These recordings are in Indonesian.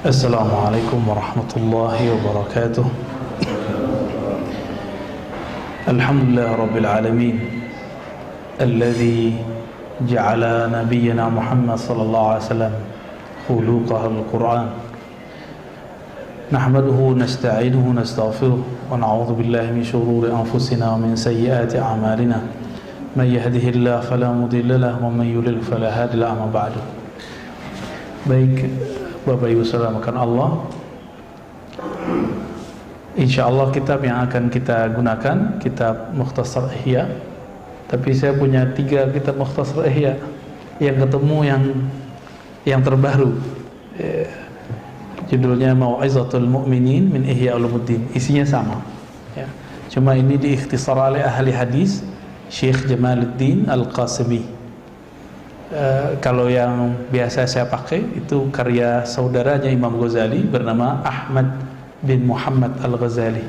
Assalamualaikum warahmatullahi wabarakatuh. Alhamdulillah rabbil alamin alladhi ja'ala nabiyyana Muhammad sallallahu alaihi wasallam khuluqahal Qur'an. Nahmaduhu nasta'inuhu nastaghfiruh wa na'udzu billahi min shururi anfusina wa min sayyiati a'malina. Man yahdihillahu fala mudilla lahu wa man yudlil fala hadiya lahu. Amma ba'du. Baik, Bapak Ibu saudara makan Allah, InsyaAllah kitab yang akan kita gunakan kitab Mukhtasar Ihya. Tapi saya punya 3 kitab Mukhtasar Ihya yang ketemu yang terbaru. Judulnya Mau'izatul Mu'minin min Ihya Ulumuddin. Isinya sama ya. Cuma ini diikhtisar oleh ahli hadis Syekh Jamaluddin Al-Qasimi. Kalau yang biasa saya pakai itu karya saudaranya Imam Ghazali bernama Ahmad bin Muhammad Al-Ghazali.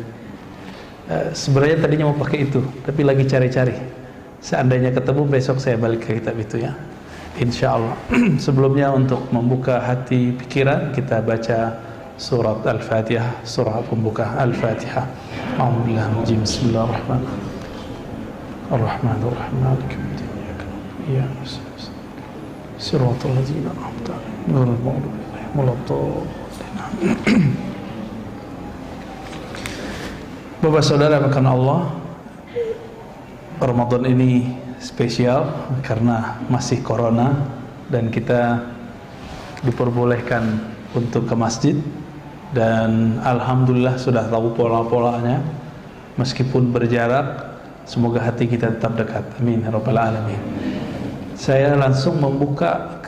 Sebenarnya tadinya mau pakai itu, tapi lagi cari-cari. Seandainya ketemu besok saya balik ke kitab itu ya, InsyaAllah. Sebelumnya untuk membuka hati pikiran kita baca surat Al-Fatihah, surah pembuka Al-Fatihah. A'udzubillahi Bismillahirrahmanirrahim. Ar-Rahmanir-Rahim. Maliki yaumiddin. Siratal ladzina an'amta 'alaihim ghairil maghdubi 'alaihim waladdallin. Bapak saudara makan Allah, Ramadan ini spesial karena masih corona dan kita diperbolehkan untuk ke masjid, dan alhamdulillah sudah tahu pola-polanya meskipun berjarak. Semoga hati kita tetap dekat, amin ya rabbal alamin. Saya langsung membuka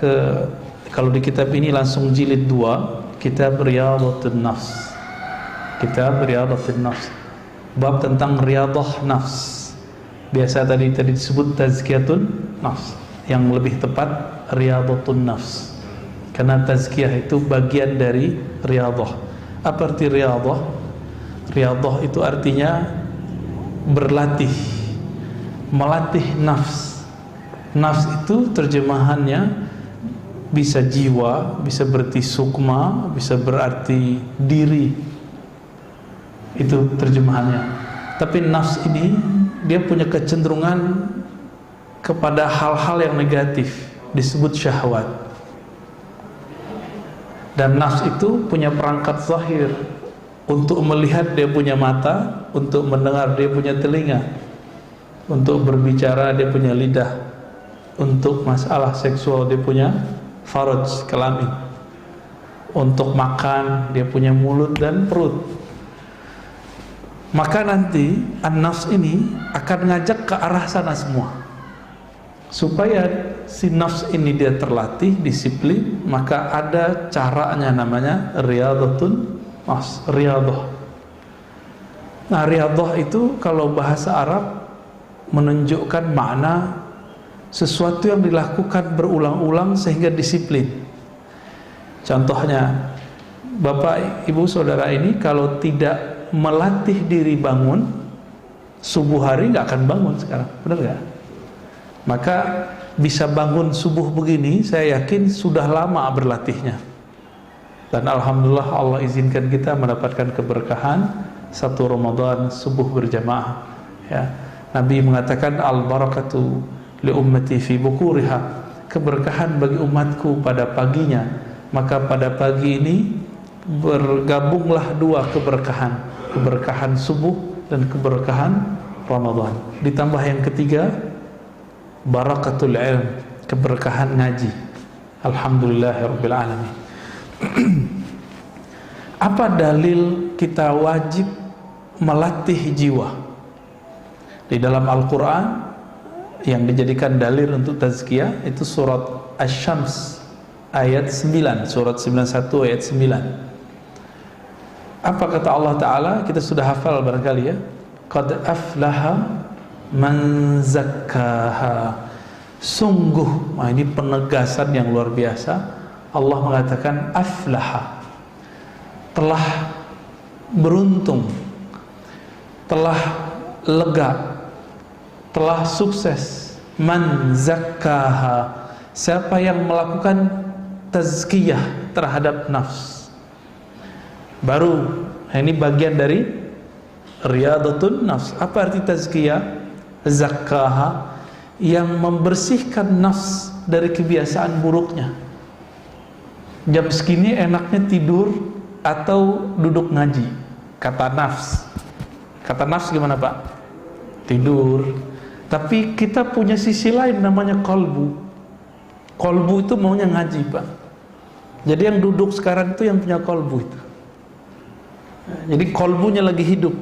kalau di kitab ini langsung jilid 2, kitab Riyadhatun Nafs. Kitab Riyadhatun Nafs, bab tentang riyadah nafs. Biasa tadi disebut tazkiyatun nafs, yang lebih tepat riyadhatun nafs, karena tazkiyah itu bagian dari riyadah. Apa arti riyadah? Riyadah itu artinya berlatih, melatih nafs. Nafs itu terjemahannya bisa jiwa, bisa berarti sukma, bisa berarti diri. Itu terjemahannya. Tapi nafs ini dia punya kecenderungan kepada hal-hal yang negatif, disebut syahwat. Dan nafs itu punya perangkat zahir. Untuk melihat dia punya mata, untuk mendengar dia punya telinga, untuk berbicara dia punya lidah, untuk masalah seksual dia punya faraj, kelamin, untuk makan dia punya mulut dan perut. Maka nanti an-nafs ini akan ngajak ke arah sana semua. Supaya si nafs ini dia terlatih, disiplin, maka ada caranya, namanya riyadhatun nafs, riyadah. Nah, riyadah itu kalau bahasa Arab menunjukkan makna sesuatu yang dilakukan berulang-ulang sehingga disiplin. Contohnya, Bapak Ibu Saudara ini kalau tidak melatih diri bangun subuh hari nggak akan bangun sekarang, benar nggak? Maka bisa bangun subuh begini, saya yakin sudah lama berlatihnya. Dan alhamdulillah Allah izinkan kita mendapatkan keberkahan 1 Ramadan subuh berjamaah. Ya, Nabi mengatakan al-barakatu li ummati fi bukuriha, keberkahan bagi umatku pada paginya. Maka pada pagi ini bergabunglah 2 keberkahan, keberkahan subuh dan keberkahan Ramadan. Ditambah yang ketiga, barakatul ilm, keberkahan ngaji. Alhamdulillahirabbil alamin. Apa dalil kita wajib melatih jiwa? Di dalam Al-Quran yang dijadikan dalil untuk tazkiyah itu surat Asy-Syams ayat 9, surat 91 ayat 9. Apa kata Allah Ta'ala? Kita sudah hafal barangkali ya. Qad aflaha man zakkaha. Sungguh, nah ini penegasan yang luar biasa. Allah mengatakan aflaha, telah beruntung, telah lega, telah sukses. Man zakkaha, siapa yang melakukan tazkiyah terhadap nafs. Baru ini bagian dari riyadatun nafs. Apa arti tazkiyah? Zakkaha, yang membersihkan nafs dari kebiasaan buruknya. Jam segini enaknya tidur atau duduk ngaji, kata nafs. Kata nafs gimana Pak? Tidur. Tapi kita punya sisi lain namanya kolbu. Kolbu itu maunya ngaji Pak. Jadi yang duduk sekarang itu yang punya kolbu itu. Jadi kolbunya lagi hidup.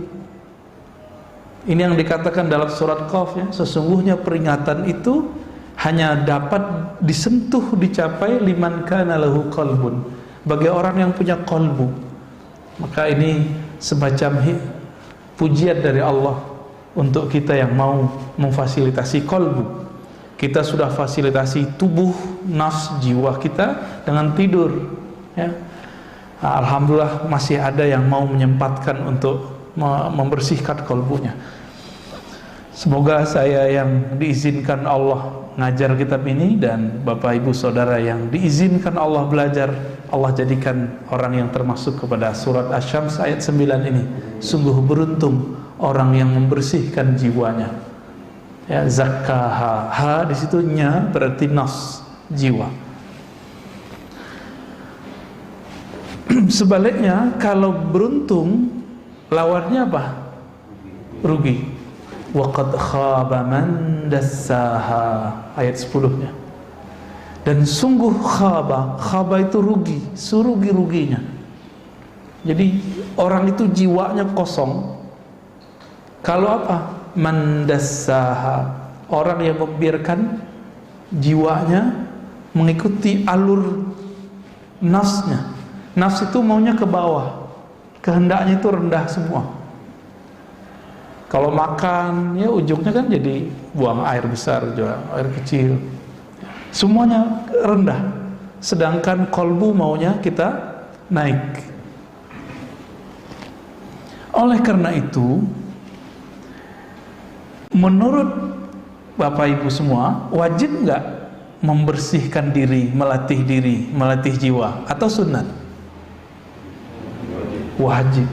Ini yang dikatakan dalam surat Qaf ya, sesungguhnya peringatan itu hanya dapat disentuh, dicapai liman kana lahu qalbun, bagi orang yang punya kolbu. Maka ini semacam pujian dari Allah untuk kita yang mau memfasilitasi kolbu. Kita sudah fasilitasi tubuh, nafs, jiwa kita dengan tidur ya. Alhamdulillah masih ada yang mau menyempatkan untuk membersihkan kolbunya. Semoga saya yang diizinkan Allah ngajar kitab ini dan Bapak Ibu Saudara yang diizinkan Allah belajar, Allah jadikan orang yang termasuk kepada surat Asy-Syams ayat 9 ini. Sungguh beruntung orang yang membersihkan jiwanya. Ya, zakkaha, ha di situ nya berarti nafs, jiwa. Sebaliknya kalau beruntung lawannya apa? Rugi. Wa qad khaba man dassaha, ayat 10-nya. Dan sungguh khaba itu rugi, serugi-ruginya. Jadi orang itu jiwanya kosong. Kalau apa? Man dassaha, orang yang membiarkan jiwanya mengikuti alur nafsnya. Nafs itu maunya ke bawah, kehendaknya itu rendah semua. Kalau makan, ya ujungnya kan jadi buang air besar, juga air kecil. Semuanya rendah. Sedangkan kolbu maunya kita naik. Oleh karena itu, menurut Bapak Ibu semua, wajib nggak membersihkan diri, melatih jiwa, atau sunat? Wajib.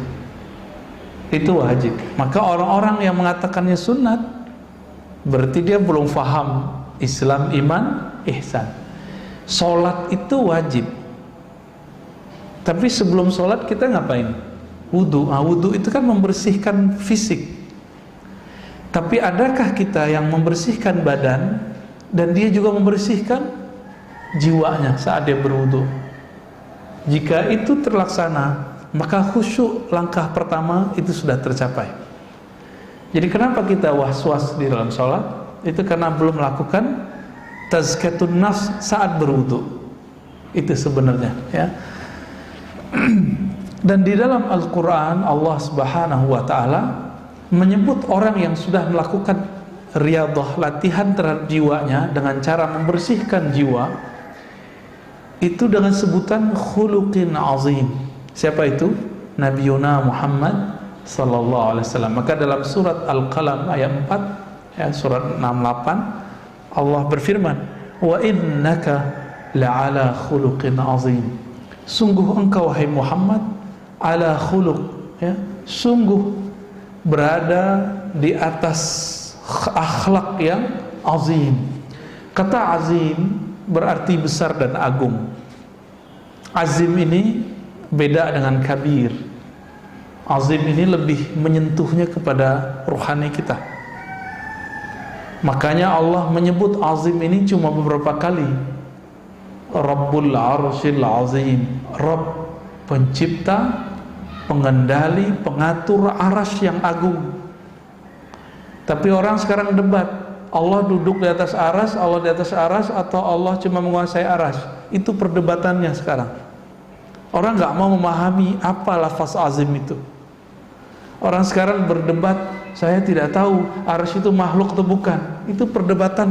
Itu wajib. Maka orang-orang yang mengatakannya sunat berarti dia belum faham Islam, iman, ihsan. Sholat itu wajib. Tapi sebelum sholat kita ngapain? Wudu. Wudu itu kan membersihkan fisik. Tapi adakah kita yang membersihkan badan dan dia juga membersihkan jiwanya saat dia berwudu? Jika itu terlaksana, maka khusyuk langkah pertama itu sudah tercapai. Jadi kenapa kita was-was di dalam sholat? Itu karena belum melakukan tazkiyatun nafs saat berwudu. Itu sebenarnya ya. Dan di dalam Al-Quran Allah Subhanahu wa ta'ala menyebut orang yang sudah melakukan riyadhah, latihan terhadap jiwanya dengan cara membersihkan jiwa itu dengan sebutan khuluqin azim. Siapa itu? Nabiyuna Muhammad sallallahu alaihi wasallam. Maka dalam surat Al-Qalam ayat 4 ya, surat 68 Allah berfirman, "Wa innaka la'ala khuluqin azim." Sungguh engkau wahai Muhammad ala khuluq ya, sungguh berada di atas akhlak yang azim. Kata azim berarti besar dan agung. Azim ini beda dengan kabir. Azim ini lebih menyentuhnya kepada rohani kita. Makanya Allah menyebut azim ini cuma beberapa kali. Rabbul Arsyil Azim, Rabb pencipta, pengendali, pengatur arasy yang agung. Tapi orang sekarang debat, Allah duduk di atas arasy, Allah di atas arasy, atau Allah cuma menguasai arasy. Itu perdebatannya sekarang. Orang nggak mau memahami apa lafaz azim itu. Orang sekarang berdebat, saya tidak tahu arasy itu makhluk atau bukan. Itu perdebatan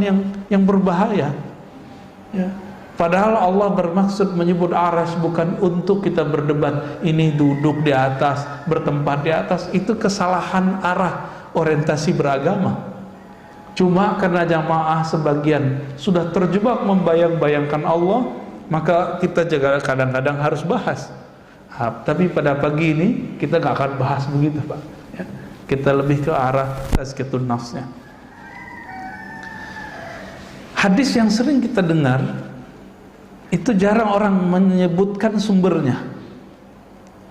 yang berbahaya ya. Padahal Allah bermaksud menyebut arasy bukan untuk kita berdebat ini duduk di atas, bertempat di atas. Itu kesalahan arah orientasi beragama. Cuma karena jamaah sebagian sudah terjebak membayang-bayangkan Allah, maka kita juga kadang-kadang harus bahas Tapi pada pagi ini kita nggak akan bahas begitu, Pak. Ya. Kita lebih ke arah tazkiyatun nafsnya. Hadis yang sering kita dengar itu jarang orang menyebutkan sumbernya.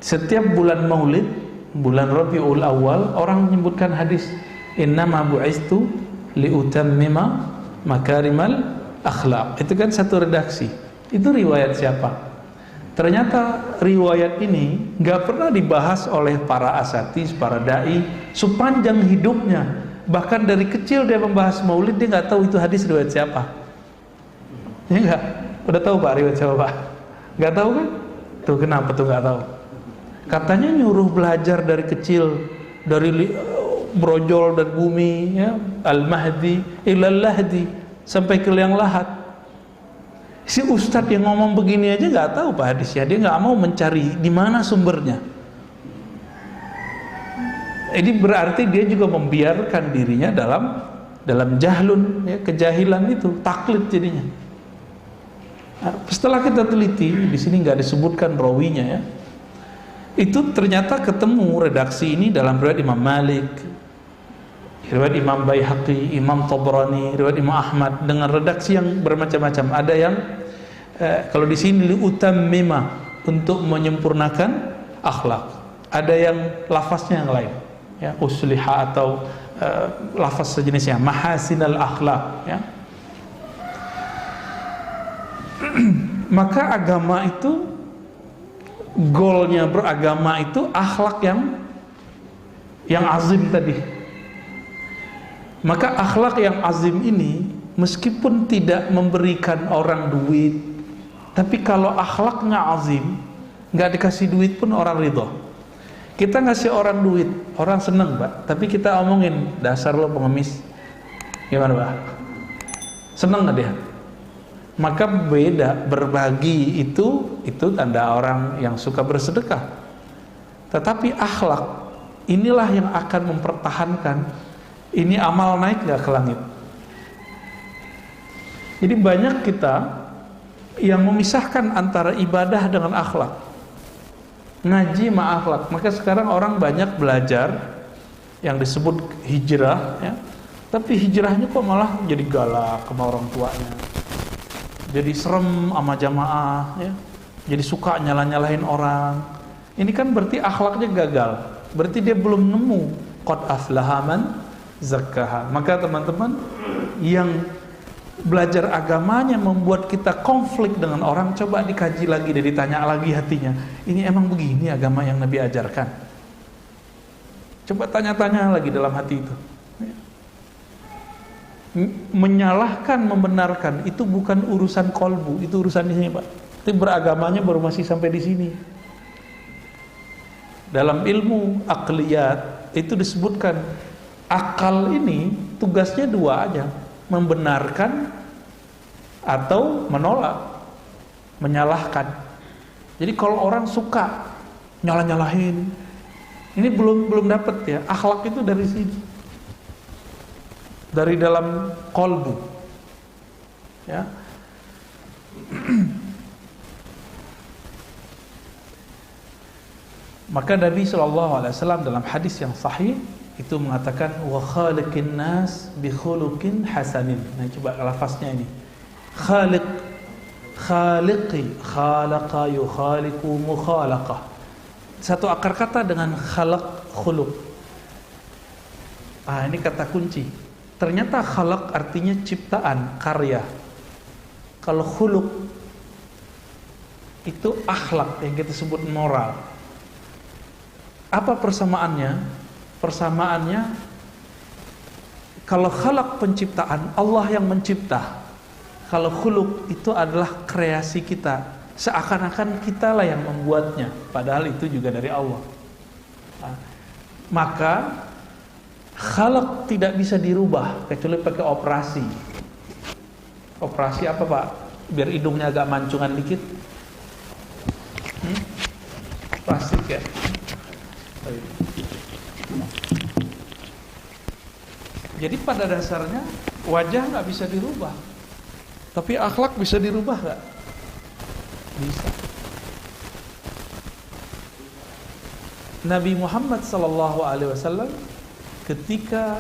Setiap bulan Maulid, bulan Rabiul Awal, orang menyebutkan hadis innama bu'istu liutammima makarimal akhlaq. Itu kan satu redaksi. Itu riwayat siapa? Ternyata riwayat ini nggak pernah dibahas oleh para asatis, para dai sepanjang hidupnya. Bahkan dari kecil dia membahas Maulid, dia nggak tahu itu hadis riwayat siapa. Ya nggak? Udah tahu Pak riwayat siapa Pak? Nggak tahu kan? Tuh kenapa tuh nggak tahu? Katanya nyuruh belajar dari kecil, dari brojol dan bumi, ya, al-mahdi ilal lahdi, sampai ke liang lahat. Si ustadz yang ngomong begini aja nggak tahu Pak hadisnya, dia nggak mau mencari di mana sumbernya. Ini berarti dia juga membiarkan dirinya dalam jahlun, ya, kejahilan itu, taklid jadinya. Nah, setelah kita teliti, di sini nggak disebutkan rawinya, ya. Itu ternyata ketemu redaksi ini dalam riwayat Imam Malik, riwayat Imam Baihaqi, Imam Tabrani, riwayat Imam Ahmad dengan redaksi yang bermacam-macam. Ada yang kalau di sini liutammima, untuk menyempurnakan akhlak. Ada yang lafaznya yang lain, ya, usliha atau lafaz sejenisnya mahasinal akhlak, ya. Maka agama itu, goalnya beragama itu akhlak yang azim tadi. Maka akhlak yang azim ini meskipun tidak memberikan orang duit, tapi kalau akhlaknya azim, nggak dikasih duit pun orang ridho. Kita ngasih orang duit, orang seneng Pak, tapi kita omongin dasar lo pengemis, gimana Pak? Seneng nggak dia? Maka beda, berbagi itu tanda orang yang suka bersedekah. Tetapi akhlak inilah yang akan mempertahankan ini amal naik nggak ke langit. Jadi banyak kita yang memisahkan antara ibadah dengan akhlak, ngaji sama akhlak. Maka sekarang orang banyak belajar yang disebut hijrah, ya. Tapi hijrahnya kok malah jadi galak sama orang tuanya, jadi serem sama jamaah, ya. Jadi suka nyalah-nyalahin orang. Ini kan berarti akhlaknya gagal. Berarti dia belum nemu qad aflaha man zakkaha. Maka teman-teman yang belajar agamanya membuat kita konflik dengan orang, coba dikaji lagi dan ditanya lagi hatinya. Ini emang begini agama yang Nabi ajarkan? Coba tanya-tanya lagi dalam hati itu. Menyalahkan, membenarkan itu bukan urusan kolbu, itu urusan di sini Pak. Itu beragamanya baru masih sampai di sini. Dalam ilmu akliyat itu disebutkan akal ini tugasnya dua aja, membenarkan atau menolak, menyalahkan. Jadi kalau orang suka nyalah-nyalahin, ini belum dapat, ya. Akhlak itu dari sini, dari dalam kolbu, ya. Maka Nabi SAW dalam hadis yang sahih itu mengatakan wa khaliqin nas bi khuluqin hasanin. Nah, coba lafaznya ini. Khaliq, khaliqi, khalaqa yukhaliqu mukhalaqah. Satu akar kata dengan khalaq, khuluq. Ini kata kunci. Ternyata khalaq artinya ciptaan, karya. Kalau khuluq itu akhlak yang kita sebut moral. Apa persamaannya? Persamaannya, kalau khalaq penciptaan, Allah yang mencipta. Kalau khuluq itu adalah kreasi kita, seakan-akan kitalah yang membuatnya, padahal itu juga dari Allah. Maka khalaq tidak bisa dirubah kecuali pakai operasi. Operasi apa Pak? Biar hidungnya agak mancungan dikit. Plastik, ya. Jadi pada dasarnya wajah nggak bisa dirubah, tapi akhlak bisa dirubah nggak? Bisa. Nabi Muhammad sallallahu alaihi wasallam ketika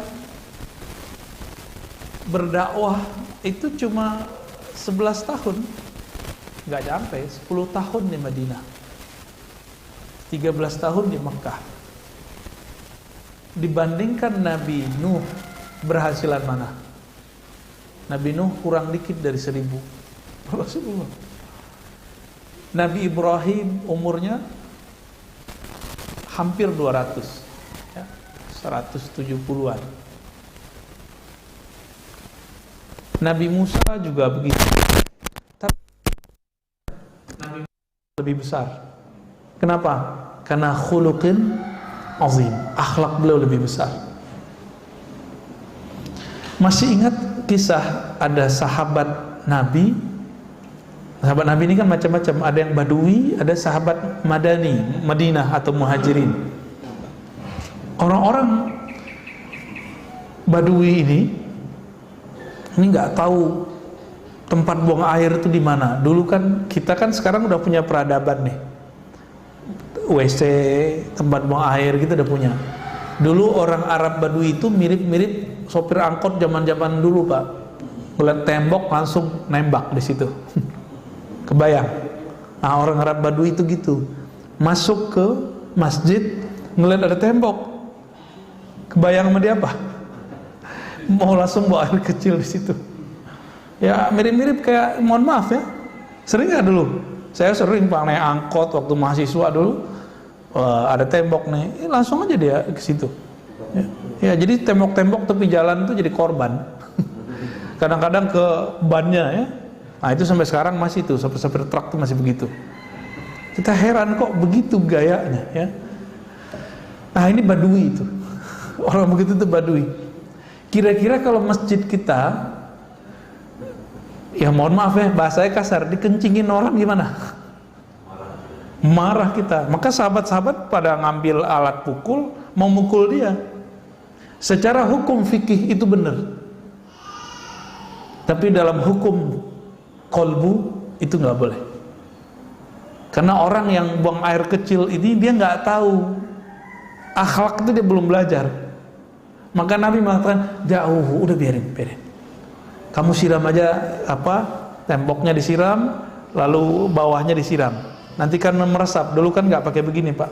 berdakwah itu cuma 11 tahun, nggak sampai 10 tahun di Madinah, 13 tahun di Mekah. Dibandingkan Nabi Nuh, berhasilan mana? Nabi Nuh kurang dikit dari 1000. Rasulullah. Nabi Ibrahim umurnya hampir 200 ya, 170-an. Nabi Musa juga begitu. Tapi Nabi Musa lebih besar. Kenapa? Karena khuluqin azim, akhlak beliau lebih besar. Masih ingat kisah ada sahabat Nabi? Sahabat Nabi ini kan macam-macam, ada yang Badui, ada sahabat Madani, Madinah atau Muhajirin. Orang-orang Badui ini nggak tahu tempat buang air itu di mana. Dulu kan kita kan sekarang udah punya peradaban nih, WC, tempat buang air kita udah punya. Dulu orang Arab Badui itu mirip-mirip sopir angkot zaman-zaman dulu, Pak. Ngeliat tembok langsung nembak di situ. Kebayang? Nah, orang Arab Badui itu gitu. Masuk ke masjid, ngeliat ada tembok. Kebayang sama dia apa? Mau langsung bawa air kecil di situ. Ya mirip-mirip kayak, mohon maaf ya. Sering nggak dulu? Saya sering Pak naik angkot waktu mahasiswa dulu. Ada tembok nih, langsung aja dia ke situ. Ya, jadi tembok-tembok tepi jalan itu jadi korban. Kadang-kadang ke bannya ya. Nah itu sampai sekarang masih tuh, sopir-sopir truk tuh masih begitu. Kita heran kok begitu gayanya ya. Nah ini Badui itu. Orang begitu tuh Badui. Kira-kira kalau masjid kita, ya mohon maaf ya, bahasanya kasar, dikencingin orang gimana? Marah kita. Maka sahabat-sahabat pada ngambil alat pukul, mau mukul dia. Secara hukum fikih itu benar. Tapi dalam hukum kolbu itu nggak boleh. Karena orang yang buang air kecil ini dia nggak tahu akhlak, itu dia belum belajar. Maka Nabi mengatakan jauh, udah biarin. Kamu siram aja temboknya disiram, lalu bawahnya disiram. Nanti kan meresap. Dulu kan nggak pakai begini, Pak.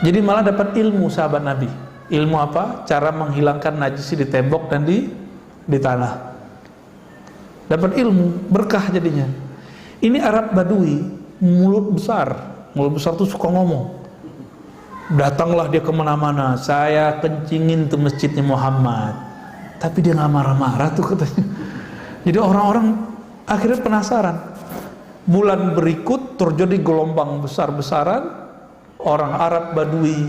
Jadi malah dapat ilmu sahabat Nabi. Ilmu apa? Cara menghilangkan najis di tembok dan di tanah. Dapat ilmu, berkah jadinya. Ini Arab Badui, mulut besar tuh suka ngomong. Datanglah dia kemana-mana, saya kencingin tuh masjidnya Muhammad. Tapi dia nggak marah-marah tuh katanya. Jadi orang-orang akhirnya penasaran. Bulan berikut terjadi gelombang besar-besaran, orang Arab Badui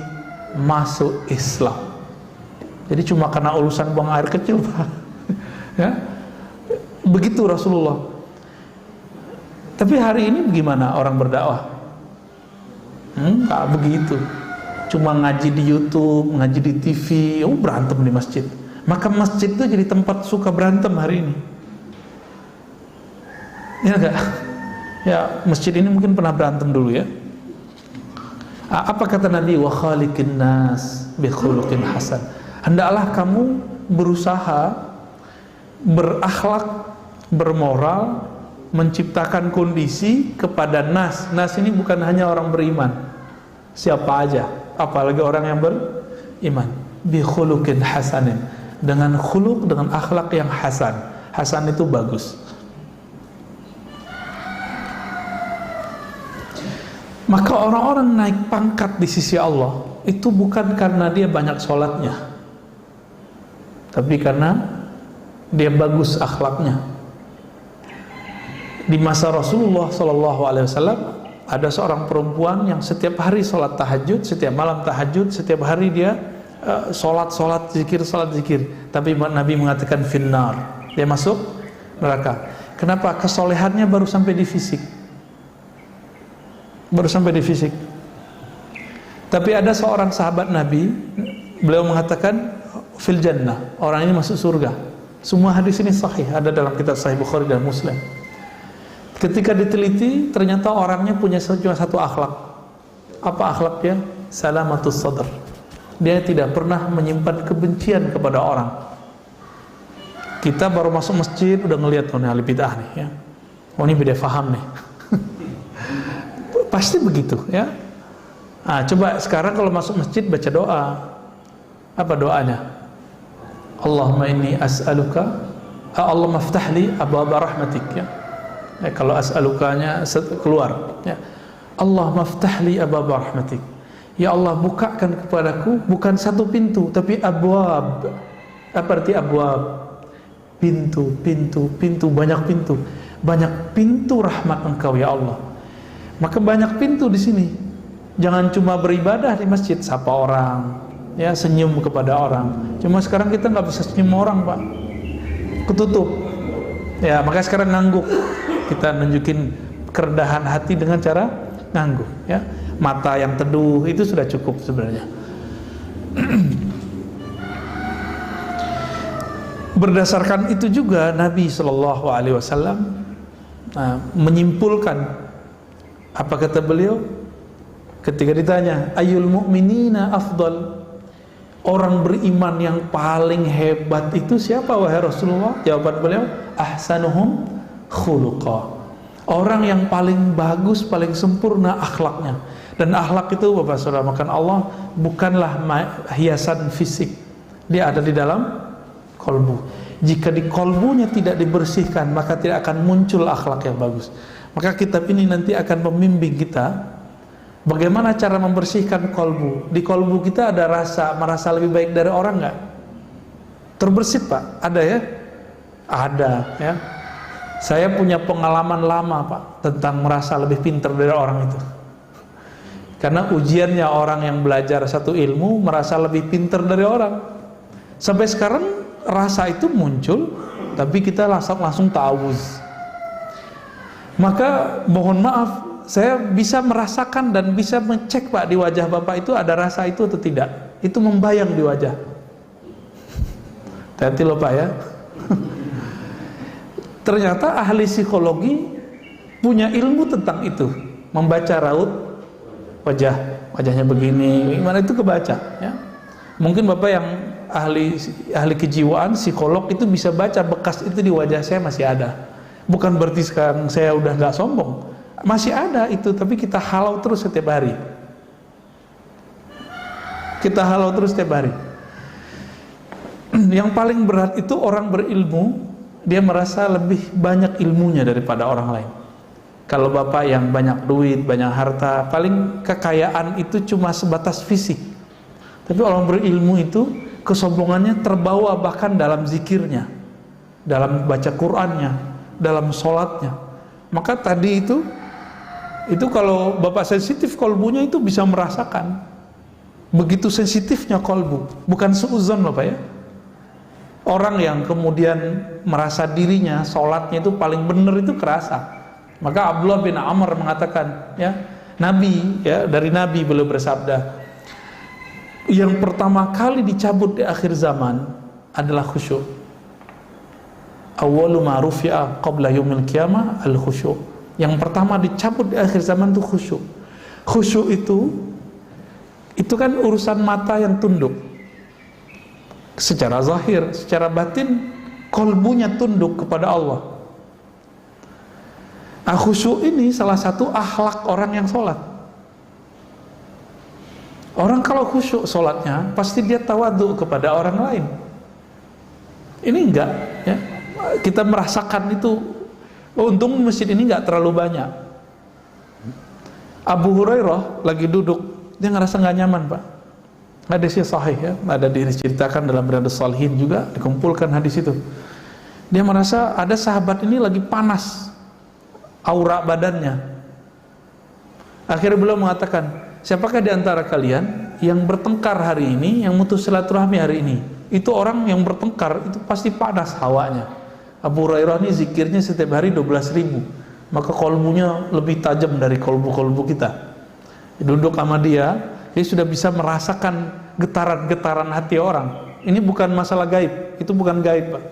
masuk Islam. Jadi cuma karena urusan buang air kecil, Pak. Ya. Begitu Rasulullah. Tapi hari ini bagaimana orang berdakwah? Nggak begitu. Cuma ngaji di YouTube, ngaji di TV, berantem di masjid. Maka masjid itu jadi tempat suka berantem hari ini. Ya enggak? Ya, masjid ini mungkin pernah berantem dulu ya. Apa kata Nabi? Wa khaliqin nas bi khuluqin hasan. Hendaklah kamu berusaha berakhlak, bermoral, menciptakan kondisi kepada nas. Nas ini bukan hanya orang beriman, siapa aja, apalagi orang yang beriman. Bi khuluqin hasanin, dengan khuluq, dengan akhlak yang hasan. Hasan itu bagus. Maka orang-orang naik pangkat di sisi Allah itu bukan karena dia banyak sholatnya, tapi karena dia bagus akhlaknya. Di masa Rasulullah SAW ada seorang perempuan yang setiap hari sholat tahajud, setiap malam tahajud, setiap hari dia sholat zikir. Tapi Nabi mengatakan finnar, dia masuk neraka. Kenapa? Kesolehannya baru sampai di fisik. Tapi ada seorang sahabat Nabi, beliau mengatakan fil jannah, orang ini masuk surga. Semua hadis ini sahih, ada dalam kitab Sahih Bukhari dan Muslim. Ketika diteliti, ternyata orangnya punya cuma satu akhlak. Apa akhlak dia? Salamatus sadr. Dia tidak pernah menyimpan kebencian kepada orang. Kita baru masuk masjid udah ngelihat nih ahli bid'ah nih ya. Oh ini beda faham nih. Pasti begitu ya. Nah, coba sekarang kalau masuk masjid baca doa. Apa doanya? Allahumma inni as'aluka, Allahumma aftah li abwaaba rahmatik ya. Kalau as'alukanya keluar ya. Allahumma aftah li abwaaba rahmatik. Ya Allah, bukakan kepadaku bukan satu pintu tapi abwab. Apa arti abwab? Pintu, pintu, pintu, banyak pintu. Banyak pintu rahmat Engkau ya Allah. Maka banyak pintu di sini. Jangan cuma beribadah di masjid, sapa orang, ya senyum kepada orang. Cuma sekarang kita nggak bisa senyum orang, Pak. Ketutup. Ya, maka sekarang ngangguk. Kita nunjukin kerendahan hati dengan cara ngangguk, ya. Mata yang teduh itu sudah cukup sebenarnya. Berdasarkan itu juga Nabi Shallallahu Alaihi Wasallam menyimpulkan, apa kata beliau ketika ditanya ayul mu'minina afdal, orang beriman yang paling hebat itu siapa wahai Rasulullah? Jawaban beliau, ahsanuhum khuluqa, orang yang paling bagus, paling sempurna akhlaknya. Dan akhlak itu Bapak Saudara makan Allah bukanlah hiasan fisik, dia ada di dalam kolbu. Jika di kolbunya tidak dibersihkan, maka tidak akan muncul akhlak yang bagus. Maka kitab ini nanti akan membimbing kita bagaimana cara membersihkan kolbu. Di kolbu kita ada rasa merasa lebih baik dari orang nggak? Terbersit Pak? Ada ya? Ada ya. Saya punya pengalaman lama Pak tentang merasa lebih pintar dari orang itu. Karena ujiannya orang yang belajar satu ilmu merasa lebih pintar dari orang. Sampai sekarang rasa itu muncul, tapi kita langsung ta'awuz. Maka mohon maaf, saya bisa merasakan dan bisa mengecek Pak di wajah Bapak itu ada rasa itu atau tidak. Itu membayang di wajah. Hati-hati loh Pak ya. Ternyata ahli psikologi punya ilmu tentang itu, membaca raut wajahnya begini, gimana itu kebaca ya. Mungkin Bapak yang ahli kejiwaan, psikolog itu bisa baca bekas itu di wajah saya masih ada. Bukan berarti sekarang saya udah nggak sombong, masih ada itu, tapi kita halau terus setiap hari. Kita halau terus setiap hari. Yang paling berat itu orang berilmu, dia merasa lebih banyak ilmunya daripada orang lain. Kalau Bapak yang banyak duit, banyak harta, paling kekayaan itu cuma sebatas fisik. Tapi orang berilmu itu kesombongannya terbawa bahkan dalam zikirnya, dalam baca Qur'annya, dalam sholatnya. Maka tadi itu kalau Bapak sensitif kolbunya itu bisa merasakan begitu sensitifnya kolbu. Bukan suuzon Bapak ya. Orang yang kemudian merasa dirinya sholatnya itu paling benar itu kerasa. Maka Abdullah bin Amr mengatakan ya, Nabi ya, dari Nabi beliau bersabda, yang pertama kali dicabut di akhir zaman adalah khusyuk. Awwalu ma rufi'a qabla yaumil qiyamah al khusyuk. Yang pertama dicabut di akhir zaman itu khusyuk. Khusyuk itu kan urusan mata yang tunduk secara zahir, secara batin kolbunya tunduk kepada Allah. Khusyuk ini salah satu akhlak orang yang sholat. Orang kalau khusyuk sholatnya pasti dia tawadhu kepada orang lain. Ini enggak ya. Kita merasakan itu. Untung masjid ini enggak terlalu banyak. Abu Hurairah lagi duduk, dia ngerasa enggak nyaman Pak. Hadisnya sahih ya, ada diceritakan dalam Riyadhus Shalihin juga, dikumpulkan hadis itu. Dia merasa ada sahabat ini lagi panas aura badannya. Akhirnya beliau mengatakan, siapakah di antara kalian yang bertengkar hari ini, yang mutus silaturahmi hari ini? Itu orang yang bertengkar itu pasti panas hawanya. Abu Hurairah ini zikirnya setiap hari 12.000, maka kolbunya lebih tajam dari kolbu-kolbu kita. Duduk sama dia sudah bisa merasakan getaran-getaran hati orang. Ini bukan masalah gaib, itu bukan gaib Pak.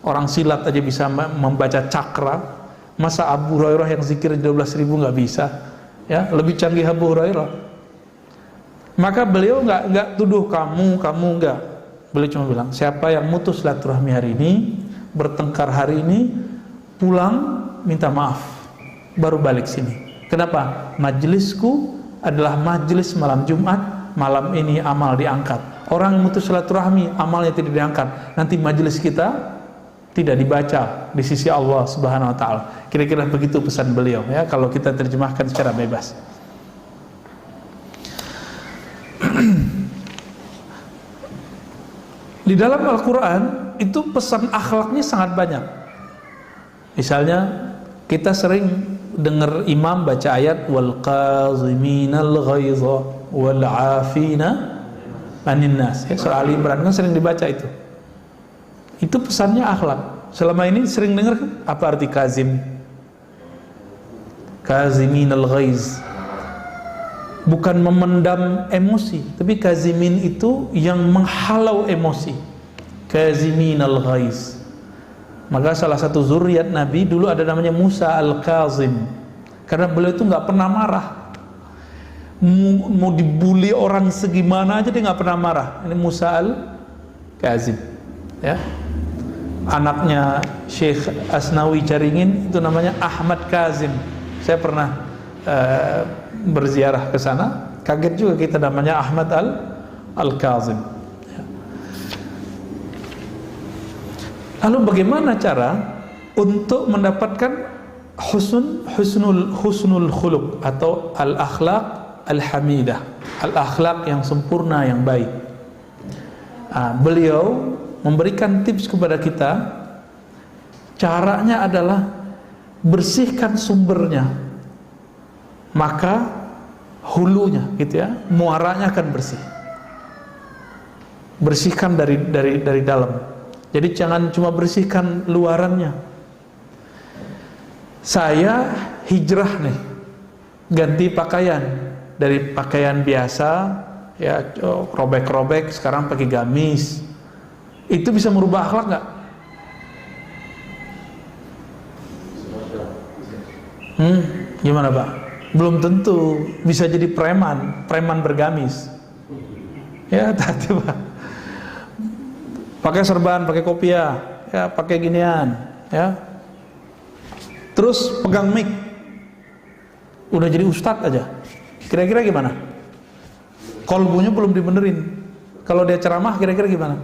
Orang silat aja bisa membaca cakra, masa Abu Hurairah yang zikir 12.000 nggak bisa? ya, lebih canggih Abu Hurairah. Maka beliau nggak tuduh kamu enggak. Beliau cuma bilang, siapa yang mutus silaturahmi hari ini, bertengkar hari ini, pulang minta maaf, baru balik sini. Kenapa? Majelisku adalah majelis malam Jumat, malam ini amal diangkat. Orang yang mutus silaturahmi, amalnya tidak diangkat. Nanti majelis kita tidak dibaca di sisi Allah Subhanahu wa taala. Kira-kira begitu pesan beliau, ya, kalau kita terjemahkan secara bebas. Di dalam Al-Quran itu pesan akhlaknya sangat banyak. Misalnya kita sering dengar imam baca ayat wal qaziminal ghaidha wal afina 'anil nas, ya, surah Ali Imran kan sering dibaca itu. Itu pesannya akhlak. Selama ini sering dengar kan apa arti kazim? Kaziminal ghaiz, bukan memendam emosi, tapi kazimin itu yang menghalau emosi. Kaziminal ghaiz. Maka salah satu zuriat Nabi dulu ada namanya Musa al-Kazim, karena beliau itu nggak pernah marah. Mau dibully orang segimana aja dia nggak pernah marah. Ini Musa al-Kazim, ya. Anaknya Syekh Asnawi Caringin itu namanya Ahmad Kazim. Saya pernah berziarah ke sana, kaget juga kita namanya Ahmad al-Kazim. Lalu bagaimana cara untuk mendapatkan husnul khuluq atau al-akhlaq al-hamidah, al-akhlaq yang sempurna, yang baik? Beliau memberikan tips kepada kita. Caranya adalah bersihkan sumbernya, maka hulunya, gitu ya, muaranya akan bersih. Bersihkan dari dalam. Jadi jangan cuma bersihkan luarannya. Saya hijrah nih, ganti pakaian dari pakaian biasa, ya, robek-robek, sekarang pakai gamis. Itu bisa merubah akhlak nggak? Gimana Pak? Belum tentu. Bisa jadi preman bergamis. Ya, hati Pak. Pakai serban, pakai kopiah, ya, pakai ginian, ya. Terus pegang mic, udah jadi ustadz aja. Kira-kira gimana? Kolbunya belum dibenerin. Kalau dia ceramah, kira-kira gimana?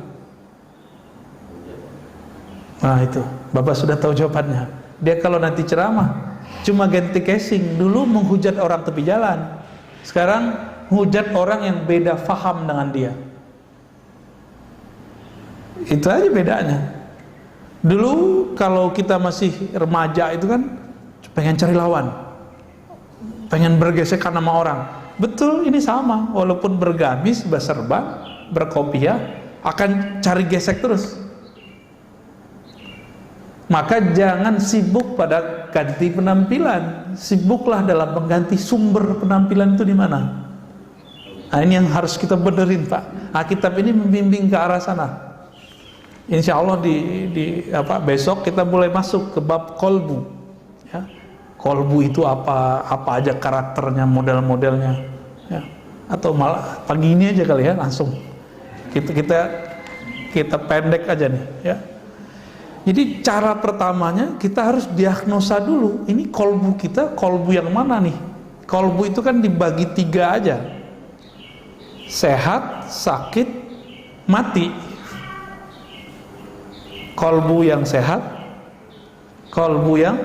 Nah itu, Bapak sudah tahu jawabannya. Dia kalau nanti ceramah cuma ganti casing. Dulu menghujat orang tepi jalan, sekarang menghujat orang yang beda faham dengan dia. Itu aja bedanya. Dulu kalau kita masih remaja itu kan pengen cari lawan, pengen bergesekan sama orang. Betul, ini sama. Walaupun bergamis, berserban, berkopiah, akan cari gesek terus. Maka jangan sibuk pada ganti penampilan, sibuklah dalam mengganti sumber penampilan itu di mana. Nah, ini yang harus kita benerin, Pak. Nah, kitab ini membimbing ke arah sana. Insya Allah besok kita mulai masuk ke bab kolbu, ya. Kolbu itu apa aja karakternya, model-modelnya, ya. Atau malah pagi ini aja kali ya, langsung kita pendek aja nih, ya. Jadi cara pertamanya kita harus diagnosa dulu, ini kolbu kita kolbu yang mana nih. Kolbu itu kan dibagi 3 aja, sehat, sakit, mati. Kolbu yang sehat, kolbu yang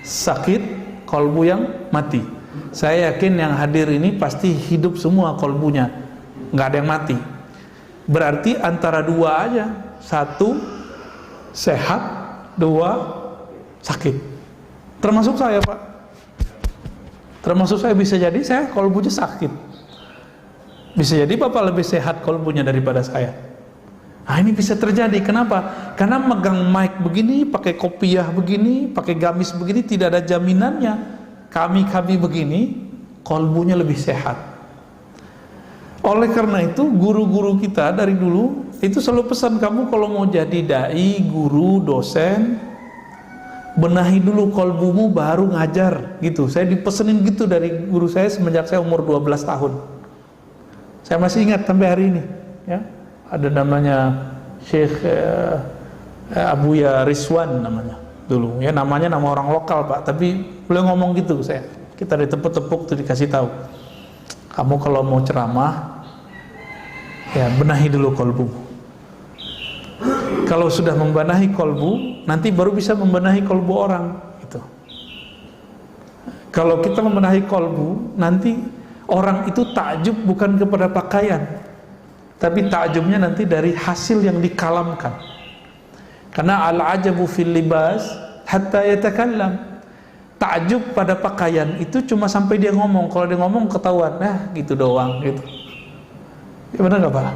sakit, kolbu yang mati. Saya yakin yang hadir ini pasti hidup semua kolbunya, nggak ada yang mati. Berarti antara 2 aja, 1 sehat, 2 sakit. Termasuk saya, Pak. Termasuk saya, bisa jadi saya kolbunya sakit. Bisa jadi Bapak lebih sehat kolbunya daripada saya. Nah, ini bisa terjadi. Kenapa? Karena megang mic begini, pakai kopiah begini, pakai gamis begini, tidak ada jaminannya. Kami begini, kolbunya lebih sehat. Oleh karena itu, guru-guru kita dari dulu itu selalu pesan, kamu kalau mau jadi dai, guru, dosen, benahi dulu kolbumu baru ngajar gitu. Saya dipesenin gitu dari guru saya semenjak saya umur 12 tahun. Saya masih ingat sampai hari ini ya. Ada namanya Syekh Abuya Rizwan namanya dulu ya, namanya nama orang lokal Pak, tapi beliau ngomong gitu saya. Kita ditepuk-tepuk tuh dikasih tahu, kamu kalau mau ceramah ya benahi dulu kolbu. Kalau sudah membenahi kolbu, nanti baru bisa membenahi kolbu orang gitu. Kalau kita membenahi kolbu, nanti orang itu takjub bukan kepada pakaian, tapi takjubnya nanti dari hasil yang dikalamkan. Karena al-ajabu fil libas hatta yatakallam. Takjub pada pakaian itu cuma sampai dia ngomong. Kalau dia ngomong ketahuan, nah gitu doang gitu. Ya benar nggak Pak?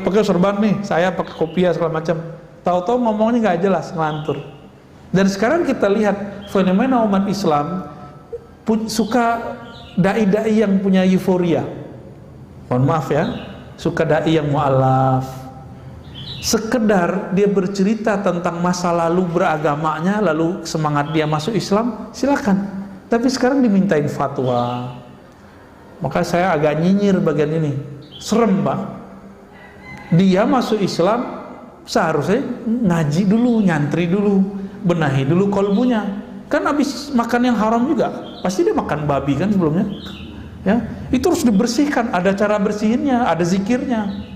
Pakai sorban nih, saya pakai kopiah segala macam. Tahu-tahu ngomongnya nggak jelas, ngelantur. Dan sekarang kita lihat fenomena umat Islam suka dai-dai yang punya euforia. Mohon maaf ya, suka dai yang mu'alaf. Sekedar dia bercerita tentang masa lalu beragamanya, lalu semangat dia masuk Islam, silakan. Tapi sekarang dimintain fatwa. Maka saya agak nyinyir bagian ini. Serem Pak. Dia masuk Islam seharusnya ngaji dulu, nyantri dulu, benahi dulu kolbunya. Kan habis makan yang haram juga, pasti dia makan babi kan sebelumnya. Ya, itu harus dibersihkan. Ada cara bersihinnya, ada zikirnya.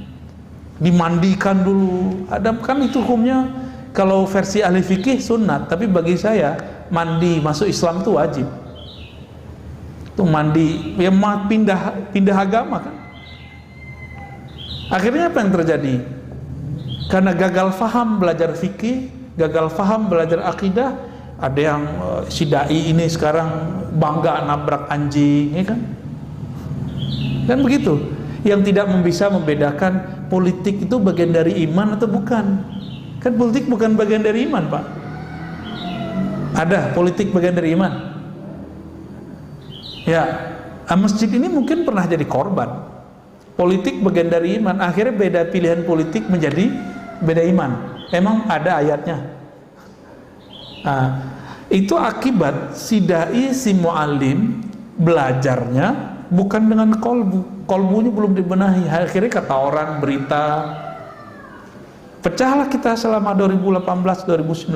Dimandikan dulu. Ada kan itu hukumnya. Kalau versi ahli fikih sunat, tapi bagi saya mandi masuk Islam itu wajib. Itu mandi, ya pindah agama kan. Akhirnya apa yang terjadi? Karena gagal faham belajar fikih, gagal faham belajar akidah, ada yang si dai ini sekarang bangga nabrak anjing, ya kan? Dan begitu. Yang tidak bisa membedakan politik itu bagian dari iman atau bukan. Kan politik bukan bagian dari iman Pak. Ada politik bagian dari iman. Ya, masjid ini mungkin pernah jadi korban. Politik bagian dari iman, akhirnya beda pilihan politik menjadi beda iman. Emang ada ayatnya. Nah, itu akibat si dai, si muallim belajarnya bukan dengan kolbu. Kolbunya belum dibenahi. Akhirnya kata orang, berita, pecahlah kita selama 2018-2019.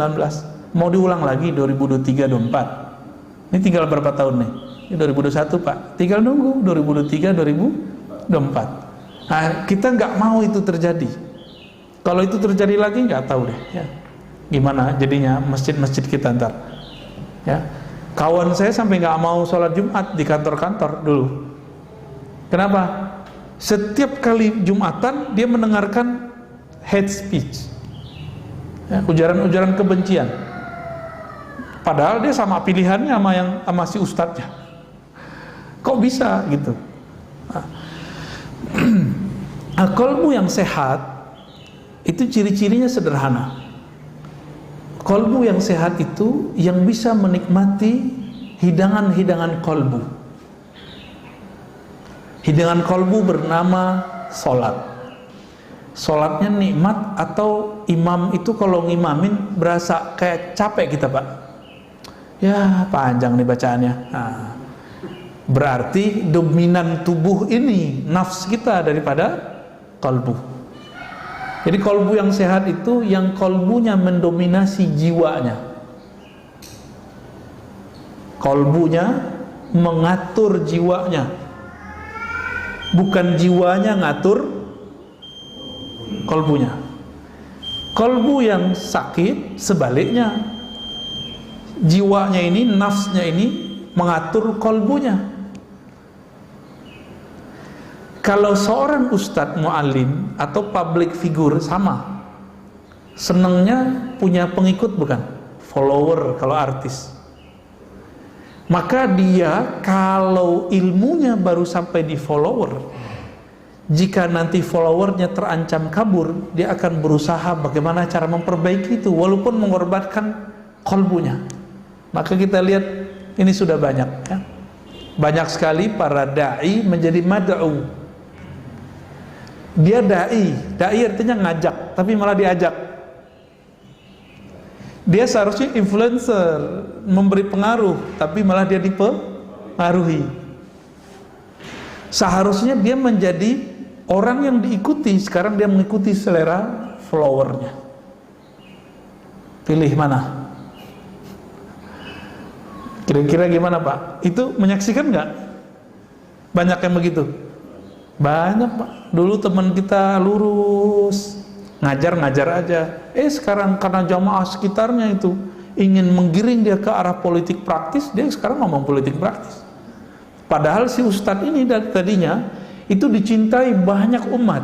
Mau diulang lagi 2023-2024. Ini tinggal berapa tahun nih? Ini 2021 Pak. Tinggal nunggu 2023-2024. Nah, kita nggak mau itu terjadi. Kalau itu terjadi lagi nggak tahu deh. Ya. Gimana jadinya masjid-masjid kita ntar? Ya. Kawan saya sampai nggak mau sholat Jumat di kantor-kantor dulu. Kenapa? Setiap kali Jumatan dia mendengarkan hate speech, ya, ujaran-ujaran kebencian. Padahal dia sama pilihannya sama si ustadznya. Kok bisa gitu? Nah, kolbu yang sehat itu ciri-cirinya sederhana. Kolbu yang sehat itu yang bisa menikmati hidangan-hidangan kolbu. Hidangan kolbu bernama sholat. Sholatnya nikmat, atau imam itu kalau ngimamin berasa kayak capek kita Pak. Ya panjang nih bacaannya. Nah, berarti dominan tubuh ini nafs kita daripada kolbu. Jadi kolbu yang sehat itu yang kolbunya mendominasi jiwanya. Kolbunya mengatur jiwanya, bukan jiwanya ngatur kolbunya. Kolbu yang sakit sebaliknya, jiwanya ini, nafsnya ini mengatur kolbunya. Kalau seorang ustadz mu'alim atau public figure sama, senangnya punya pengikut bukan? Follower kalau artis. Maka dia kalau ilmunya baru sampai di follower, jika nanti followernya terancam kabur, dia akan berusaha bagaimana cara memperbaiki itu walaupun mengorbankan kolbunya. Maka kita lihat ini sudah banyak ya. Banyak sekali para da'i menjadi mad'u. Dia da'i artinya ngajak, tapi malah diajak. Dia seharusnya influencer, memberi pengaruh, tapi malah dia dipengaruhi. Seharusnya dia menjadi orang yang diikuti, sekarang dia mengikuti selera followernya. Pilih mana? Kira-kira gimana Pak? Itu menyaksikan nggak? Banyak yang begitu? Banyak Pak. Dulu teman kita lurus, ngajar-ngajar aja. Sekarang karena jamaah sekitarnya itu ingin menggiring dia ke arah politik praktis, dia sekarang ngomong politik praktis. Padahal si ustadz ini tadinya itu dicintai banyak umat.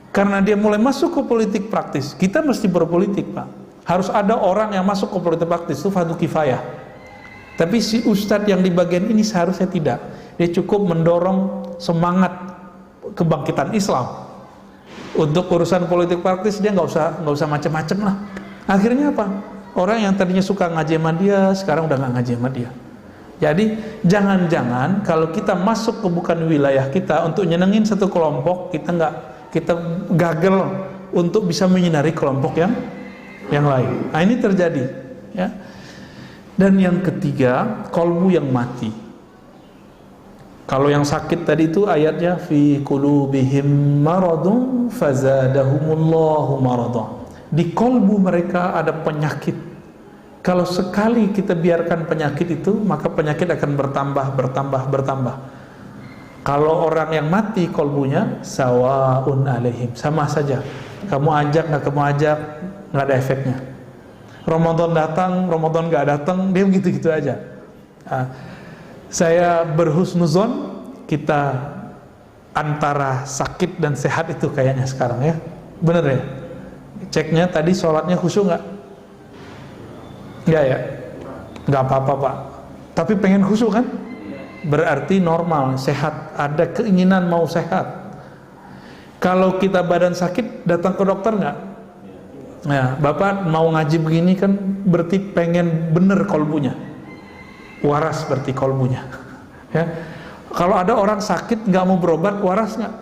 Karena dia mulai masuk ke politik praktis, kita mesti berpolitik Pak. Harus ada orang yang masuk ke politik praktis, itu fardu kifayah. Tapi si ustadz yang di bagian ini seharusnya tidak. Dia cukup mendorong semangat kebangkitan Islam. Untuk urusan politik praktis dia nggak usah macam-macam lah. Akhirnya apa? Orang yang tadinya suka ngaji sama dia sekarang udah nggak ngaji sama dia. Jadi jangan-jangan kalau kita masuk ke bukan wilayah kita untuk nyenengin satu kelompok, kita gagal untuk bisa menyinari kelompok yang lain. Nah ini terjadi, ya. Dan yang ketiga, qalbu yang mati. Kalau yang sakit tadi itu ayatnya fi qulubihim maradun fazadahumullahu marada. Di qalbu mereka ada penyakit. Kalau sekali kita biarkan penyakit itu, maka penyakit akan bertambah. Kalau orang yang mati qalbunya, sawaun alaihim, sama saja. Kamu ajak nggak kamu ajak, nggak ada efeknya. Ramadan datang, Ramadan nggak datang, dia begitu-gitu aja. Saya berhusnuzon kita antara sakit dan sehat itu kayaknya sekarang ya. Bener ya? Ceknya tadi sholatnya khusyuk nggak? Nggak ya? Nggak apa-apa Pak. Tapi pengen khusyuk kan? Berarti normal, sehat, ada keinginan mau sehat. Kalau kita badan sakit, datang ke dokter nggak? Nah, Bapak mau ngaji begini kan berarti pengen bener kolbunya. Waras berarti kolbunya. Ya. Kalau ada orang sakit nggak mau berobat, waras nggak?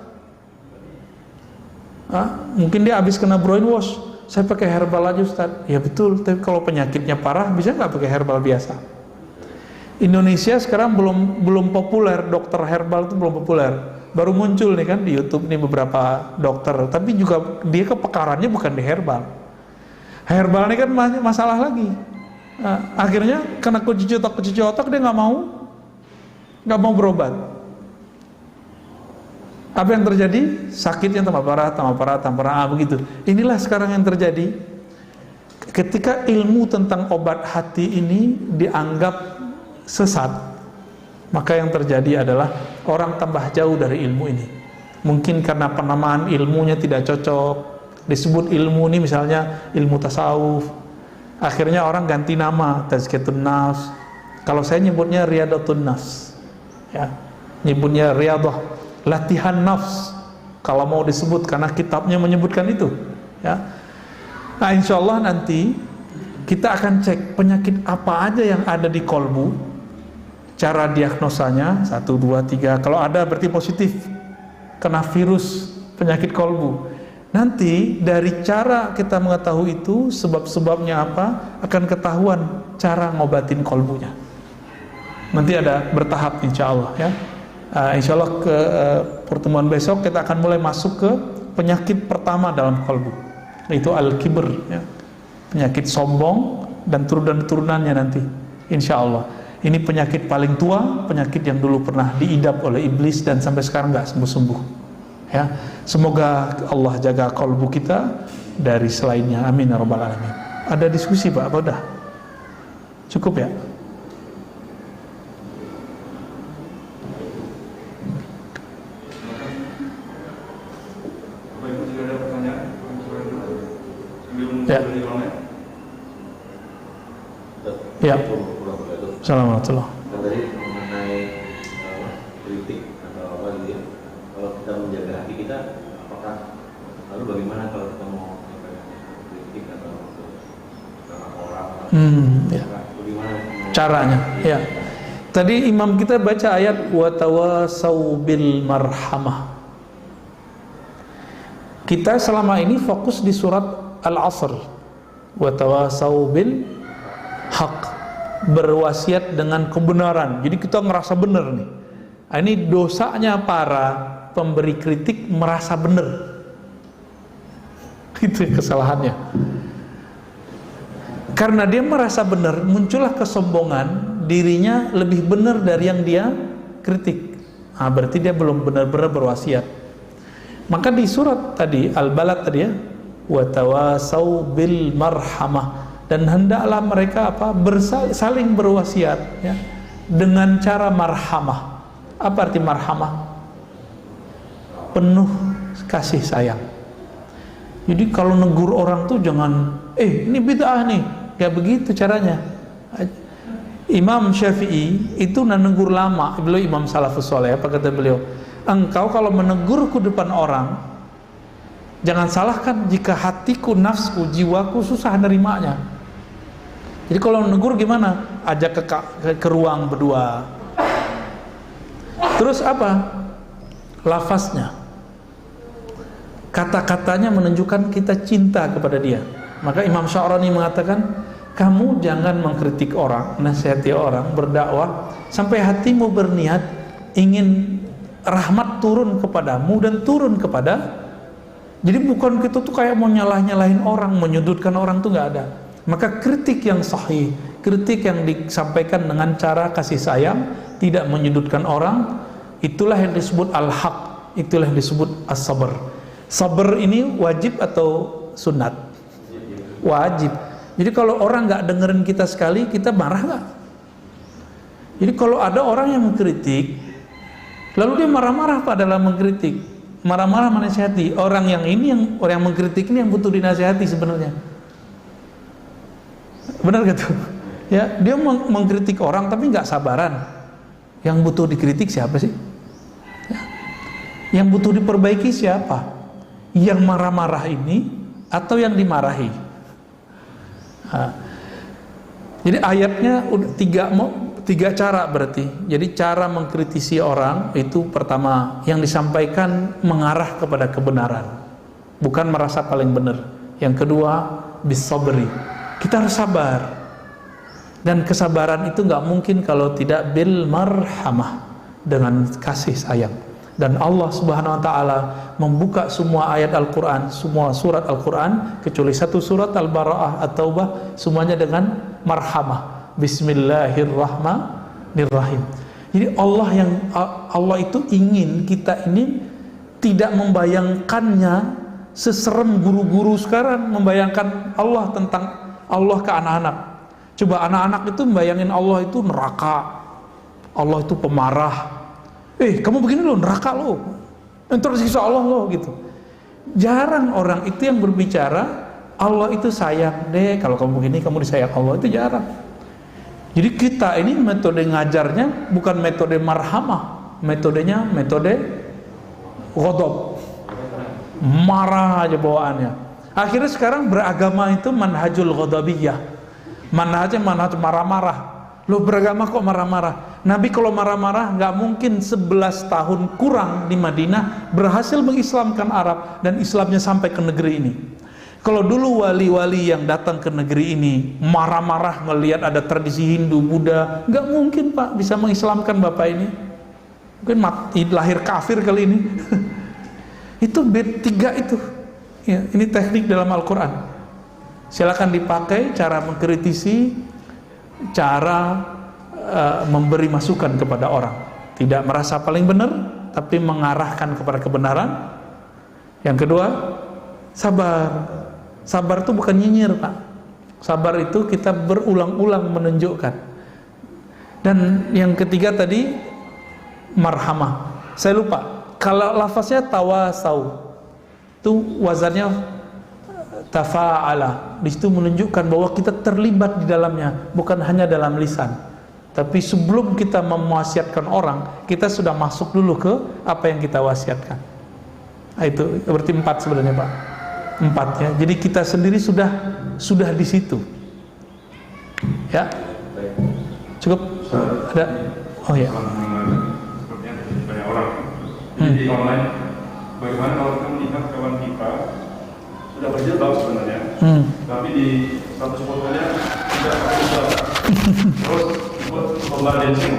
Mungkin dia habis kena brainwash. Saya pakai herbal aja Ustaz. Ya betul, tapi kalau penyakitnya parah bisa nggak pakai herbal biasa? Indonesia sekarang belum populer, dokter herbal itu belum populer. Baru muncul nih kan di YouTube nih beberapa dokter, tapi juga dia kepekarannya bukan di herbal. Herbal ini kan masalah lagi. Akhirnya kena cuci otak dia nggak mau berobat. Apa yang terjadi? Sakitnya tambah parah begitu. Inilah sekarang yang terjadi. Ketika ilmu tentang obat hati ini dianggap sesat, maka yang terjadi adalah orang tambah jauh dari ilmu ini. Mungkin karena penamaan ilmunya tidak cocok. Disebut ilmu ini misalnya ilmu tasawuf. Akhirnya orang ganti nama, tazkiyatun nafs. Kalau saya nyebutnya riyadatun nafs. Ya, nyebutnya riyadah, latihan nafs. Kalau mau disebut karena kitabnya menyebutkan itu, ya. Nah, insyaallah nanti kita akan cek penyakit apa aja yang ada di kolbu. Cara diagnosanya 1, 2, 3. Kalau ada berarti positif kena virus penyakit kolbu. Nanti dari cara kita mengetahui itu sebab-sebabnya apa, akan ketahuan cara ngobatin kolbunya. Nanti ada bertahap insyaallah ya. Insyaallah ke pertemuan besok kita akan mulai masuk ke penyakit pertama dalam kolbu, yaitu al-kibr ya. Penyakit sombong dan turunannya nanti insyaallah. Ini penyakit paling tua, penyakit yang dulu pernah diidap oleh iblis dan sampai sekarang nggak sembuh-sembuh. Ya, semoga Allah jaga kolbu kita dari selainnya. Amin ya rabbal alamin. Ada diskusi Pak? Apa udah? Cukup ya? Ya. Ya. Assalamualaikum. Tadi mengenai kritik atau apa gitu ya. Kalau kita menjaga hati kita, apakah lalu bagaimana kalau kita mau kritik atau sama orang? Ya. Bagaimana caranya? Ya. Tadi imam kita baca ayat wa tawasau bil marhamah. Kita selama ini fokus di surat Al-Asr. wa tawasau bil haq, berwasiat dengan kebenaran. Jadi kita ngerasa benar nih. Nah, ini dosanya para pemberi kritik merasa benar. Itu kesalahannya. Karena dia merasa benar, muncullah kesombongan, dirinya lebih benar dari yang dia kritik. Nah, berarti dia belum benar-benar berwasiat. Maka di surat tadi Al-Balad tadi ya, wa tawasau bil marhamah, dan hendaklah mereka saling berwasiat ya, dengan cara marhamah. Apa arti marhamah? Penuh kasih sayang. Jadi kalau negur orang tuh jangan ini bid'ah nih, gak begitu caranya. Imam Syafi'i itu negur lama, beliau imam salafus soleh. Apa kata beliau? Engkau kalau menegurku depan orang, jangan salahkan jika hatiku, nafsku, jiwaku susah nerimanya. Jadi kalau menegur gimana? Ajak ke ruang berdua. Terus apa? Lafaznya, kata-katanya menunjukkan kita cinta kepada dia. Maka Imam Sya'rani mengatakan, kamu jangan mengkritik orang, nasihati orang, berdakwah sampai hatimu berniat ingin rahmat turun kepadamu dan turun kepada. Jadi bukan kita tuh kayak mau nyalahin orang, menyudutkan orang tuh nggak ada. Maka kritik yang sahih, kritik yang disampaikan dengan cara kasih sayang, tidak menyudutkan orang, itulah yang disebut al-haq, itulah yang disebut as-sabr. Sabr ini wajib atau sunat? Wajib. Jadi kalau orang nggak dengerin kita sekali, kita marah nggak? Jadi kalau ada orang yang mengkritik, lalu dia marah-marah dalam mengkritik, marah-marah menasihati, orang yang mengkritik ini yang butuh dinasihati sebenarnya. Benar gitu? Ya, dia mengkritik orang tapi nggak sabaran. Yang butuh dikritik siapa sih? Ya. Yang butuh diperbaiki siapa? Yang marah-marah ini atau yang dimarahi? Nah, jadi ayatnya tiga cara berarti. Jadi cara mengkritisi orang itu pertama yang disampaikan mengarah kepada kebenaran, bukan merasa paling benar. Yang kedua bisabri, kita harus sabar, dan kesabaran itu nggak mungkin kalau tidak bil marhamah, dengan kasih sayang. Dan Allah Subhanahu wa taala membuka semua ayat Al-Qur'an, semua surat Al-Qur'an kecuali satu surat Al-Bara'ah At-Taubah, semuanya dengan marhamah. Bismillahirrahmanirrahim. Jadi Allah itu ingin kita ini tidak membayangkannya seserem guru-guru sekarang membayangkan Allah tentang Allah ke anak-anak. Coba anak-anak itu membayangin Allah itu neraka, Allah itu pemarah. Kamu begini loh, neraka loh, entar siksa Allah loh gitu. Jarang orang itu yang berbicara Allah itu sayang deh, kalau kamu begini kamu disayang Allah, itu jarang. Jadi kita ini metode ngajarnya bukan metode marhamah, metodenya metode ghadab, marah aja bawaannya. Akhirnya sekarang beragama itu manhajul ghadabiyah, manhaj marah-marah. Lo beragama kok marah-marah? Nabi kalau marah-marah nggak mungkin 11 tahun kurang di Madinah berhasil mengislamkan Arab dan Islamnya sampai ke negeri ini. Kalau dulu wali-wali yang datang ke negeri ini marah-marah ngelihat ada tradisi Hindu, Buddha, nggak mungkin Pak bisa mengislamkan Bapak ini. Mungkin lahir kafir kali ini. Itu tiga itu. Ya, ini teknik dalam Al-Quran. Silakan dipakai cara mengkritisi, cara memberi masukan kepada orang, tidak merasa paling benar tapi mengarahkan kepada kebenaran. Yang kedua, sabar. Sabar itu bukan nyinyir Pak. Sabar itu kita berulang-ulang menunjukkan. Dan yang ketiga tadi marhamah. Saya lupa, kalau lafaznya tawasau itu wazannya tafa'ala. Di situ menunjukkan bahwa kita terlibat di dalamnya, bukan hanya dalam lisan. Tapi sebelum kita mewasiatkan orang, kita sudah masuk dulu ke apa yang kita wasiatkan. Nah, itu berarti 4 sebenarnya Pak. 4 ya. Jadi kita sendiri sudah di situ. Ya. Cukup? Ada? Oh ya. Sepertinya banyak orang. Di online, bagaimana kalau kita melihat kawan kita sudah berjilbab sebenarnya, tapi di status fotonya tidak pakai jilbab. Terus ikut lomba dancing.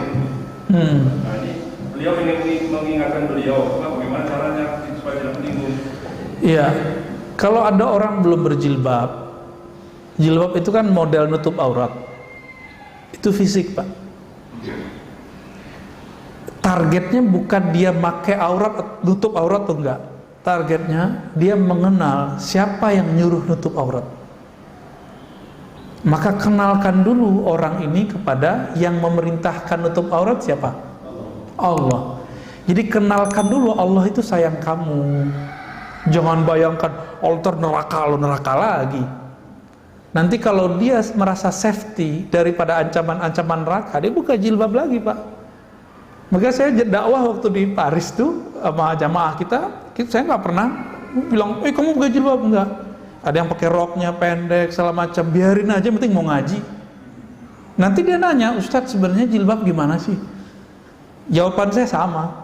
Nah ini beliau ingin mengingatkan beliau, bagaimana caranya supaya tidak menyinggung. Iya, kalau ada orang belum berjilbab, jilbab itu kan model nutup aurat, itu fisik Pak. Targetnya bukan dia pakai aurat, nutup aurat atau enggak. Targetnya dia mengenal siapa yang nyuruh nutup aurat. Maka kenalkan dulu orang ini kepada yang memerintahkan nutup aurat siapa? Allah. Jadi kenalkan dulu Allah itu sayang kamu. Jangan bayangkan altar neraka lagi. Nanti kalau dia merasa safety daripada ancaman-ancaman neraka, dia buka jilbab lagi Pak. Maka saya dakwah waktu di Paris tuh sama jamaah kita saya nggak pernah bilang, kamu buka jilbab, enggak. Ada yang pakai roknya pendek, segala macam, biarin aja, penting mau ngaji. Nanti dia nanya, Ustadz sebenarnya jilbab gimana sih? Jawaban saya sama,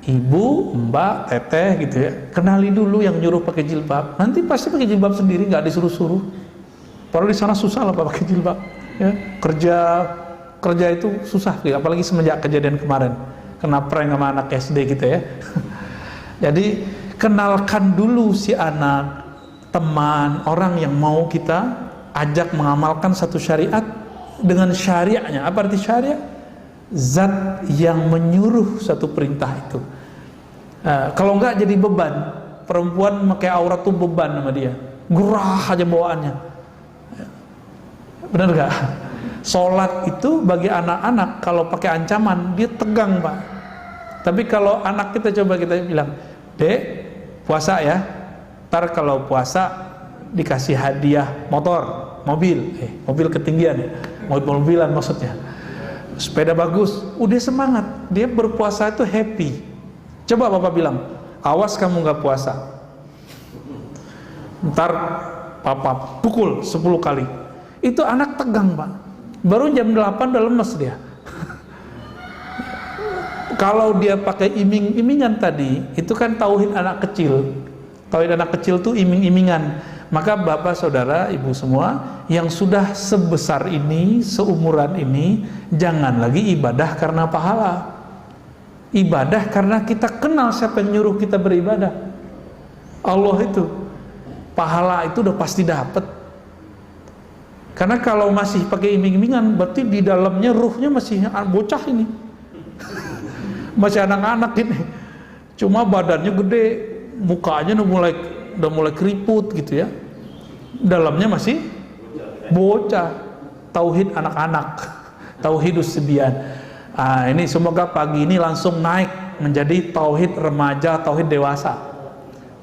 ibu, mbak, teteh gitu ya, kenali dulu yang nyuruh pakai jilbab. Nanti pasti pakai jilbab sendiri, nggak disuruh-suruh. Padahal di sana susah lah Pak pakai jilbab. Ya, kerja itu susah, apalagi semenjak kejadian kemarin, kena prank sama anak SD gitu ya. Jadi kenalkan dulu si anak, teman, orang yang mau kita ajak mengamalkan satu syariat dengan syariatnya. Apa arti syariat? Zat yang menyuruh satu perintah itu. Kalau enggak jadi beban. Perempuan pakai aurat tuh beban sama dia, gerah aja bawaannya. Benar gak? Sholat itu bagi anak-anak kalau pakai ancaman dia tegang Pak. Tapi kalau anak kita coba kita bilang, Dek, puasa ya. Ntar kalau puasa dikasih hadiah motor, mobil ketinggian ya, mobil-mobilan maksudnya, sepeda bagus, udah semangat, dia berpuasa itu happy. Coba Bapak bilang, awas kamu nggak puasa, ntar Papa pukul 10 kali. Itu anak tegang Pak, baru jam 8 udah lemes dia. Kalau dia pakai iming-imingan tadi, itu kan tauhid anak kecil. Tauhid anak kecil tuh iming-imingan. Maka bapak, saudara, ibu semua yang sudah sebesar ini, seumuran ini, jangan lagi ibadah karena pahala. Ibadah karena kita kenal siapa yang nyuruh kita beribadah. Allah itu. Pahala itu udah pasti dapat. Karena kalau masih pakai iming-imingan, berarti di dalamnya ruhnya masih bocah ini. Masih anak-anak ini, cuma badannya gede, mukanya udah mulai keriput gitu ya, dalamnya masih bocah. Tauhid anak-anak, tauhidus sibyan. Ini semoga pagi ini langsung naik menjadi tauhid remaja, tauhid dewasa.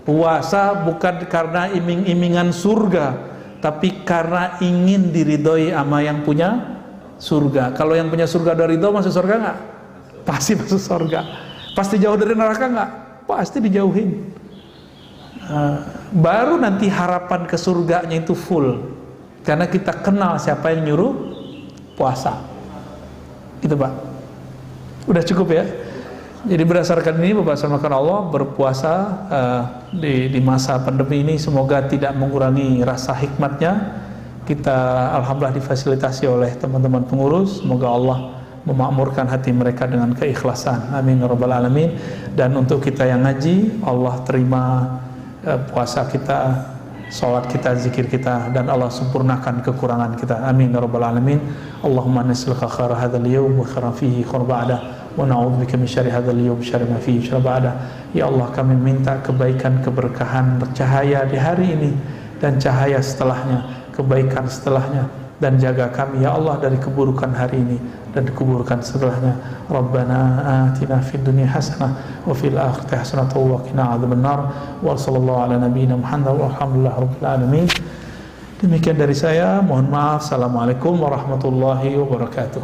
Puasa bukan karena iming-imingan surga, tapi karena ingin diridhoi sama yang punya surga. Kalau yang punya surga dari ridho, masuk surga nggak? Pasti masuk surga. Pasti jauh dari neraka nggak? Pasti dijauhin. Baru nanti harapan ke surganya itu full, karena kita kenal siapa yang nyuruh puasa. Itu Pak. Udah cukup ya. Jadi berdasarkan ini Bapak sama Allah, berpuasa di masa pandemi ini semoga tidak mengurangi rasa hikmatnya. Kita alhamdulillah difasilitasi oleh teman-teman pengurus. Semoga Allah memakmurkan hati mereka dengan keikhlasan. Amin ya rabbal alamin. Dan untuk kita yang ngaji, Allah terima puasa kita, salat kita, zikir kita, dan Allah sempurnakan kekurangan kita. Amin ya rabbal alamin. Allahumma nas'aluka khaira hadzal yawm wa khairan fihi khairan ba'da, wa na'udzubika min syarri hadzal yawm syarri ma fihi syarri ba'da. Ya Allah, kami minta kebaikan, keberkahan, cahaya di hari ini dan cahaya setelahnya, kebaikan setelahnya, dan jaga kami ya Allah dari keburukan hari ini dan keburukan setelahnya. Rabbana atina fid dunya hasanah wa fil akhirati hasanah wa qina adzabannar. Wa sallallahu ala nabiyyina Muhammad walhamdulillahi rabbil alamin. Demikian dari saya, mohon maaf. Assalamualaikum warahmatullahi wabarakatuh.